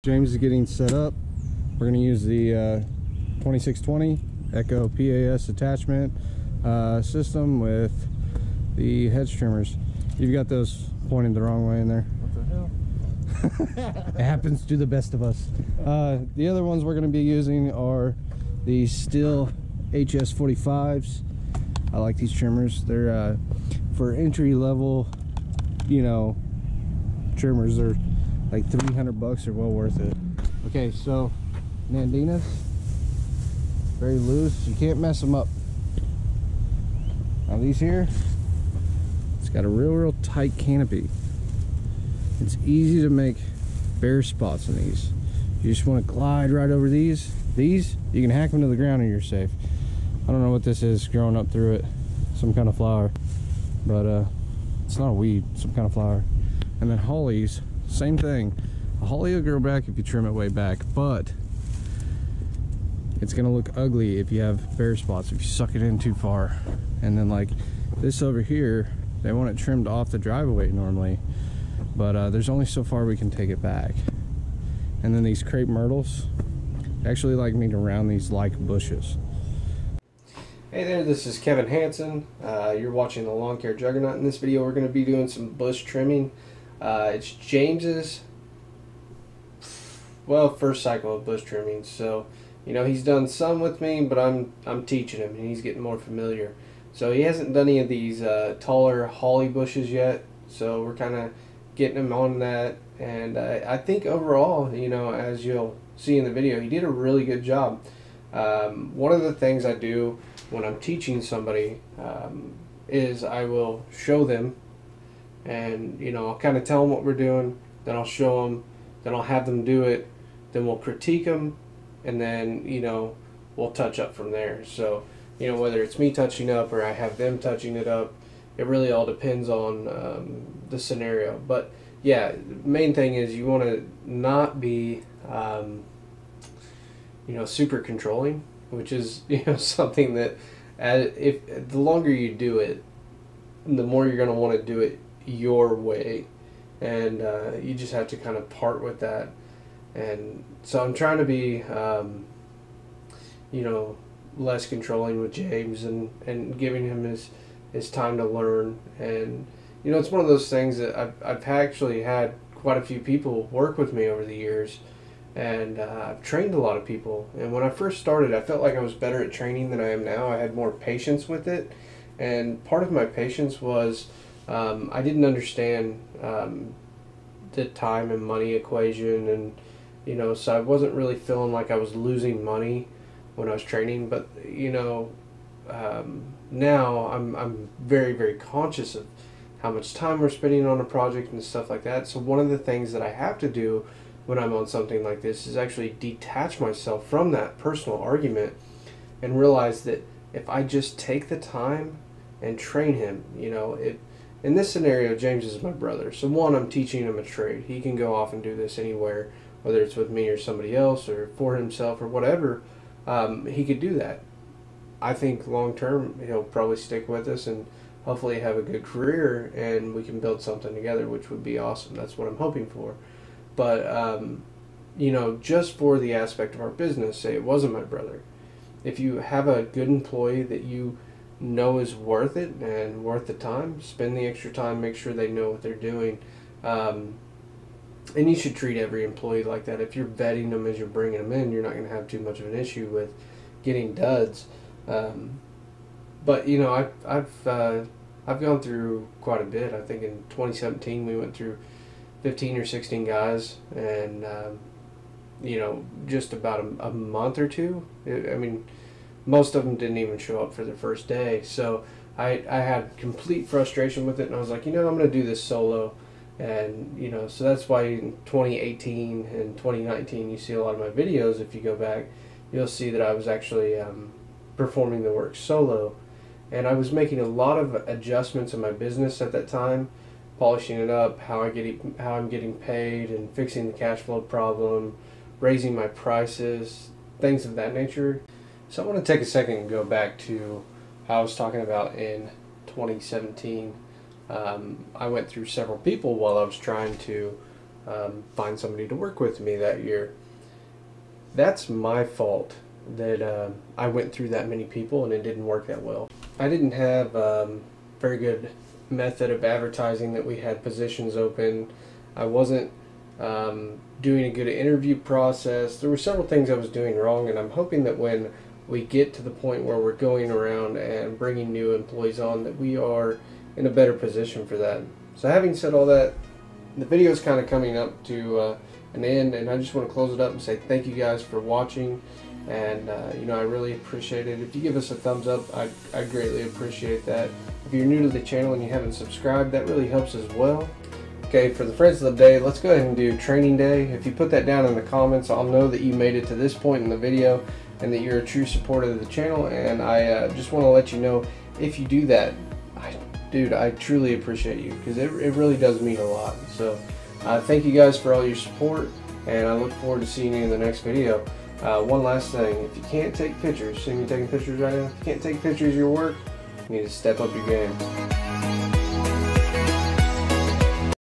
James is getting set up. We're going to use the 2620 Echo PAS attachment system with the hedge trimmers. You've got those pointed the wrong way in there. What the hell? It happens to the best of us. The other ones we're going to be using are the Stihl HS45s. I like these trimmers. They're for entry level, you know, trimmers. They're like $300 are well worth it. Okay, so Nandinas, very loose. You can't mess them up. Now these here, it's got a real tight canopy. It's easy to make bare spots in these. You just want to glide right over these. These, you can hack them to the ground and you're safe. I don't know what this is growing up through it. Some kind of flower. But it's not a weed, some kind of flower. And then hollies, same thing. A holly will grow back if you trim it way back, but it's gonna look ugly if you have bare spots, if you suck it in too far. And then like this over here, they want it trimmed off the driveway normally, but there's only so far we can take it back. And then these crepe myrtles, actually like me to round these like bushes. Hey there, this is Kevin Hansen. You're watching the Lawn Care Juggernaut. In this video we're going to be doing some bush trimming. It's James's, well, first cycle of bush trimming. So, you know, he's done some with me, but I'm teaching him and he's getting more familiar. So he hasn't done any of these taller holly bushes yet. So we're kind of getting him on that. And I think overall, you know, as you'll see in the video, he did a really good job. One of the things I do when I'm teaching somebody is I will show them, and you know, I'll kind of tell them what we're doing, then I'll show them, then I'll have them do it, then we'll critique them, and then, you know, we'll touch up from there. So, you know, whether it's me touching up or I have them touching it up, it really all depends on the scenario. But yeah, the main thing is you want to not be you know, super controlling, which is, you know, something that if the longer you do it, the more you're going to want to do it your way, and you just have to kind of part with that. And so I'm trying to be you know, less controlling with James and giving him his time to learn. And you know, it's one of those things that I've actually had quite a few people work with me over the years. And I've trained a lot of people, and when I first started I felt like I was better at training than I am now. I had more patience with it, and part of my patience was I didn't understand the time and money equation, and you know, so I wasn't really feeling like I was losing money when I was training. But you know, now I'm very conscious of how much time we're spending on a project and stuff like that. So one of the things that I have to do when I'm on something like this is actually detach myself from that personal argument and realize that if I just take the time and train him, you know, in this scenario, James is my brother. So one, I'm teaching him a trade. He can go off and do this anywhere, whether it's with me or somebody else or for himself or whatever. He could do that. I think long term he'll probably stick with us and hopefully have a good career, and we can build something together, which would be awesome. That's what I'm hoping for. But, you know, just for the aspect of our business, say it wasn't my brother. If you have a good employee that you know is worth it and worth the time, spend the extra time, make sure they know what they're doing. And you should treat every employee like that. If you're vetting them as you're bringing them in, you're not going to have too much of an issue with getting duds. But, you know, I've gone through quite a bit. I think in 2017 we went through 15 or 16 guys, and you know, just about a month or two. I mean, most of them didn't even show up for their first day. So I had complete frustration with it, and I was like, you know, I'm going to do this solo. And you know, so that's why in 2018 and 2019 you see a lot of my videos. If you go back, you'll see that I was actually performing the work solo, and I was making a lot of adjustments in my business at that time, polishing it up, how I'm getting paid, and fixing the cash flow problem, raising my prices, things of that nature. So I want to take a second and go back to how I was talking about in 2017. I went through several people while I was trying to find somebody to work with me that year. That's my fault that I went through that many people and it didn't work that well. I didn't have very good method of advertising that we had positions open. I wasn't doing a good interview process. There were several things I was doing wrong, and I'm hoping that when we get to the point where we're going around and bringing new employees on, that we are in a better position for that. So having said all that, the video is kind of coming up to an end, and I just want to close it up and say thank you guys for watching, and you know, I really appreciate it. If you give us a thumbs up, I greatly appreciate that. If you're new to the channel and you haven't subscribed, that really helps as well. Okay, for the friends of the day, let's go ahead and do training day. If you put that down in the comments, I'll know that you made it to this point in the video and that you're a true supporter of the channel, and I just want to let you know, if you do that, dude, I truly appreciate you, because it really does mean a lot. So thank you guys for all your support, and I look forward to seeing you in the next video. One last thing, if you can't take pictures, see me taking pictures right now, if you can't take pictures of your work, you need to step up your game.